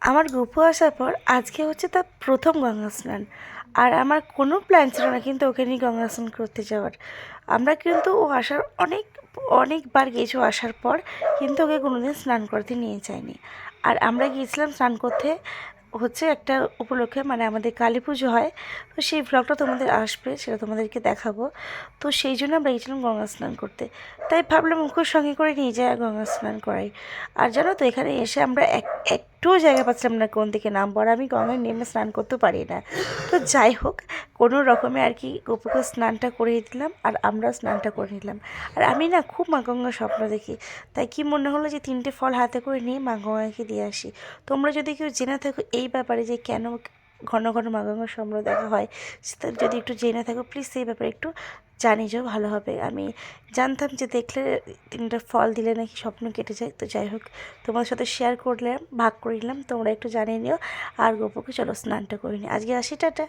আমার গপু আসার পর আজকে হচ্ছে তার প্রথম গঙ্গা স্নান। আর আমার কোনো প্ল্যান ছিল না কিন্তু ওকে নিয়ে গঙ্গা স্নান করতে যাওয়ার। আমরা কিন্তু ও আসার অনেকবার গেছি, ও আসার পর কিন্তু ওকে কোনোদিন স্নান করতে নিয়ে যায়নি। আর আমরা গিয়েছিলাম স্নান করতে হচ্ছে একটা উপলক্ষে, মানে আমাদের কালী পুজো হয়, তো সেই ভ্লগটা তোমাদের আসবে, সেটা তোমাদেরকে দেখাবো। তো সেই জন্য আমরা গেছিলাম গঙ্গা স্নান করতে, তাই ভাবলাম ওকে সঙ্গে করে নিয়ে যাই আর গঙ্গা স্নান করাই। আর জানো তো, এখানে এসে আমরা একটুও জায়গা পাচ্ছিলাম না কোন দিকে নামবো, আর আমি গঙ্গায় নেমে স্নান করতে পারি না। তো যাই হোক, কোনো রকমে আর কি গপুকে স্নানটা করিয়ে দিলাম আর আমরাও স্নানটা করে নিলাম। আর আমি না খুব মা গঙ্গার স্বপ্ন দেখি, তাই কি মনে হলো যে 3টে ফল হাতে করে নিয়ে মা গঙ্গাকে দিয়ে আসি। তোমরা যদি কেউ জেনে থাকো এই ব্যাপারে যে কেন ঘন ঘন মা গঙ্গার স্বপ্ন দেখা হয়, সেটা যদি একটু জেনে থাকো প্লিজ সেই ব্যাপারে একটু জানিয়ে যাও, ভালো হবে। আমি জানতাম যে দেখলে 3টে ফল দিলে নাকি স্বপ্ন কেটে যায়। তো যাই হোক, তোমার সাথে শেয়ার করলাম, ভাগ করে নিলাম, তোমরা একটু জানিয়ে নিও। আর গপুকে চলো স্নানটা করে নিই, আজকে আসি, টাটা।